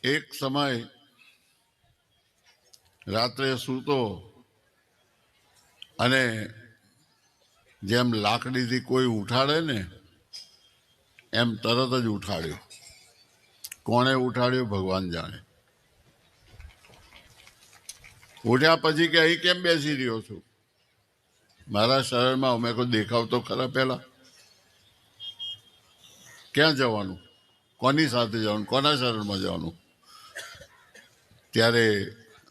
એક સમય રાત્રે સૂતો અને જેમ લાકડીથી કોઈ ઉઠાડે ને એમ તરત જ ઉઠાડ્યો. કોણે ઉઠાડ્યો ભગવાન જાણે. ઉઠ્યા પછી કે અહીં કેમ બેસી રહ્યો છું? મારા શહેરમાં અમે કોઈ દેખાવ તો ખરા પહેલા. ક્યાં જવાનું? કોની સાથે જવાનું? કોના શરણમાં જવાનું? ત્યારે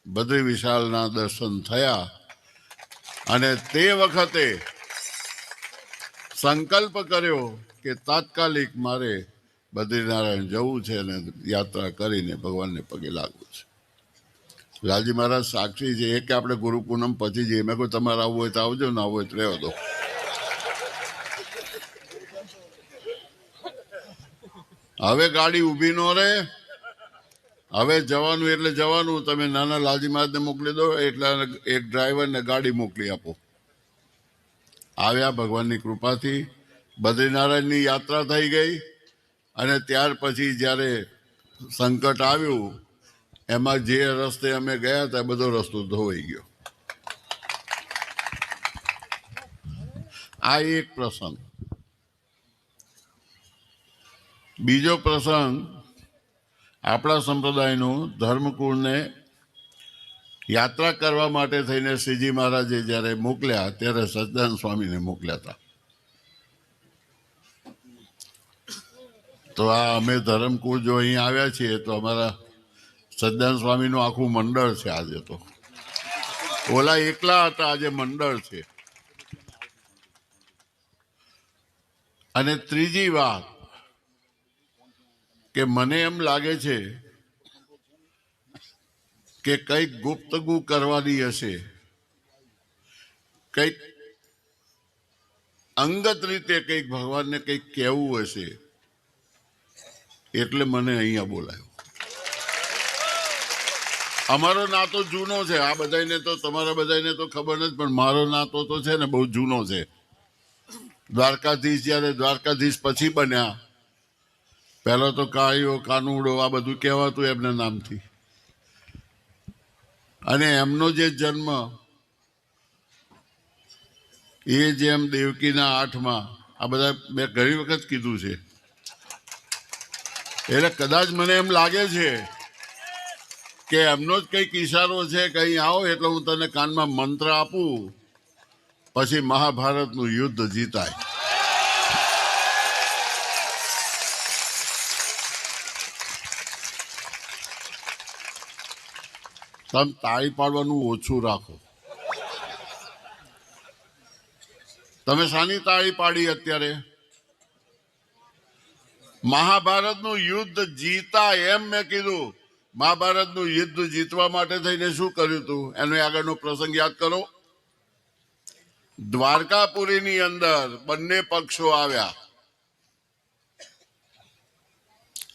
બદ્રી વિશાળના દર્શન થયા અને તે વખતે સંકલ્પ કર્યો કે તાત્કાલિક મારે બદ્રીનારાયણ જવું છે અને યાત્રા કરીને ભગવાનને પગે લાગવું છે. લાલજી મહારાજ સાક્ષી છે. એ કે આપણે ગુરુ પૂનમ પછી જઈએ. મેં કોઈ તમારે આવવું હોય તો આવજો, ના આવવું હોય તો રહેવા દો. હવે ગાડી ઊભી ન રહે. હવે જવાનું એટલે જવાનું. તમે નાના લાલજી મહારાજને મોકલી દો, એટલે એક ડ્રાઈવરને ગાડી મોકલી આપો. આવ્યા ભગવાનની કૃપાથી. બદ્રીનારાયણની યાત્રા થઈ ગઈ અને ત્યાર પછી જ્યારે સંકટ આવ્યું એમાં જે રસ્તે અમે ગયા હતા બધો રસ્તો ધોવાઈ ગયો. આ એક પ્રસંગ. બીજો પ્રસંગ આપણા સંપ્રદાયનું ધર્મકુળને યાત્રા કરવા માટે થઈને શ્રીજી મહારાજે જ્યારે મોકલ્યા ત્યારે સચ્ચિદાનંદ સ્વામીને મોકલ્યા હતા. તો આ અમે ધર્મકુળ જો અહીં આવ્યા છીએ તો અમારા સચ્ચિદાનંદ સ્વામીનું આખું મંડળ છે આજે. તો ઓલા એકલા હતા, આજે મંડળ છે. અને ત્રીજી વાત કે મને એમ લાગે છે કે કંઈક ગુપ્તગુ કરવાની હશે, કંઈક અંગત રીતે કંઈક ભગવાનને કંઈક કહેવું હશે, એટલે મને અહીંયા બોલાયો. અમારો નાતો જૂનો છે. આ બધાને તો તમારા બધાને તો ખબર નથી, પણ મારો નાતો તો છે ને બહુ જૂનો છે. દ્વારકાધીશ જ્યારે દ્વારકાધીશ પછી બન્યા, પહેલા તો કાળીઓ કાનુડો આ બધું કહેવાતું એમના નામથી. અને એમનો જે જન્મ એ જેમ દેવકીના 8માં, આ બધા મેં ઘણી વખત કીધું છે. એટલે કદાચ મને એમ લાગે છે કે એમનો જ કંઈક ઈશારો છે કે અહીં આવો એટલે હું તને કાનમાં મંત્ર આપું, પછી મહાભારતનું યુદ્ધ જીતાય. તમે તાળી પાડવાનું ઓછું રાખો. તમે શાની તાળી પાડી અત્યારે? મહાભારતનું યુદ્ધ જીતા એમ મેં કીધું. મહાભારતનું યુદ્ધ જીતવા માટે થઈને શું કર્યું હતું એનો આગળનો પ્રસંગ યાદ કરો. દ્વારકાપુરીની અંદર બંને પક્ષો આવ્યા.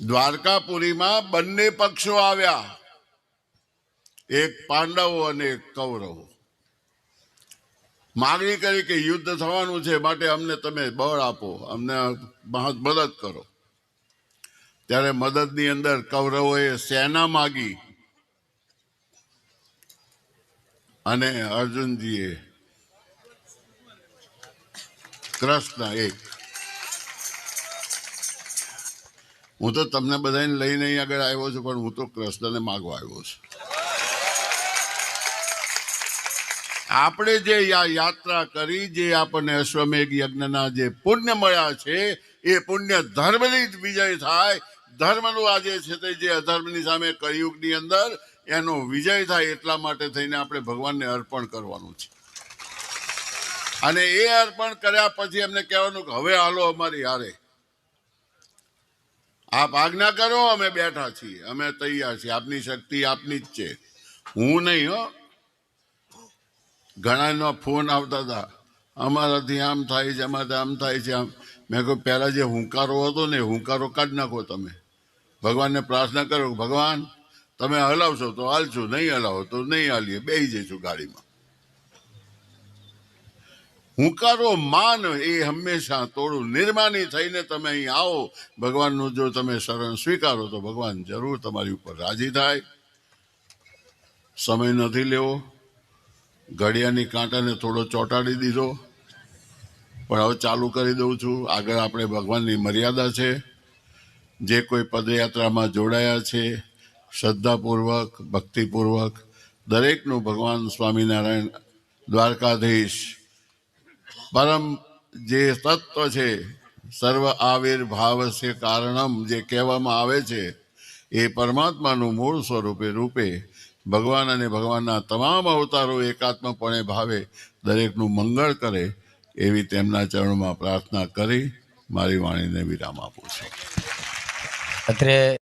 દ્વારકાપુરીમાં બંને પક્ષો આવ્યા, એક પાંડવો અને એક કૌરવો. માગણી કરી કે યુદ્ધ થવાનું છે, માટે અમને તમે બળ આપો, અમને મદદ કરો. ત્યારે મદદની અંદર કૌરવોએ સેના માગી અને અર્જુનજીએ કૃષ્ણ એક. હું તો તમને બધાને લઈને અહીં આગળ આવ્યો છું, પણ હું તો કૃષ્ણને માગવા આવ્યો છું. આપણે જે યાત્રા કરી, જે આપણને અશ્વમેઘ યજ્ઞના જે પુણ્ય મળ્યા છે, એ પુણ્ય ધર્મની જ વિજય થાય. ધર્મનું આજે છે તે જે અધર્મની સામે કળિયુગની અંદર એનો વિજય થાય, એટલા માટે થઈને આપણે ભગવાનને અર્પણ કરવાનું છે. અને એ અર્પણ કર્યા પછી એમને કહેવાનું કે હવે હાલો અમારી હારે, આપ આજ્ઞા કરો, અમે બેઠા છીએ, અમે તૈયાર છીએ. આપની શક્તિ આપની જ છે, હું નહીં. હો, ઘણાનો ફોન આવતા હતા, અમારાથી આમ થાય છે, અમારાથી આમ થાય છે. મેં કહ્યું પહેલા જે હુંકારો હતો ને હુંકારો કાઢી નાખો. તમે ભગવાનને પ્રાર્થના કરો, ભગવાન તમે હલાવશો તો હાલશું, નહીં હલાવો તો નહીં હાલીએ, બેસી જઈશું ગાડીમાં. હુંકારો માન એ હંમેશા તોડું. નિર્માની થઈને તમે અહીં આવો, ભગવાનનું જો તમે શરણ સ્વીકારો તો ભગવાન જરૂર તમારી ઉપર રાજી થાય. સમય નથી લેવો. ઘડિયાળની કાંટાને થોડો ચોંટાડી દીધો, પણ હવે ચાલુ કરી દઉં છું. આગળ આપણે ભગવાનની મર્યાદા છે. જે કોઈ પદયાત્રામાં જોડાયા છે, શ્રદ્ધાપૂર્વક, ભક્તિપૂર્વક દરેકનું ભગવાન સ્વામિનારાયણ દ્વારકાધીશ પરમ જે તત્વ છે, સર્વ આવિર્ભાવસ્ય કારણમ જે કહેવામાં આવે છે, એ પરમાત્માનું મૂળ રૂપે ભગવાન અને ભગવાનના તમામ અવતારો એકાત્મપણે ભાવે દરેકનું મંગળ કરે એવી તેમના ચરણોમાં પ્રાર્થના કરી મારી વાણીને વિરામ આપું છું. અત્રે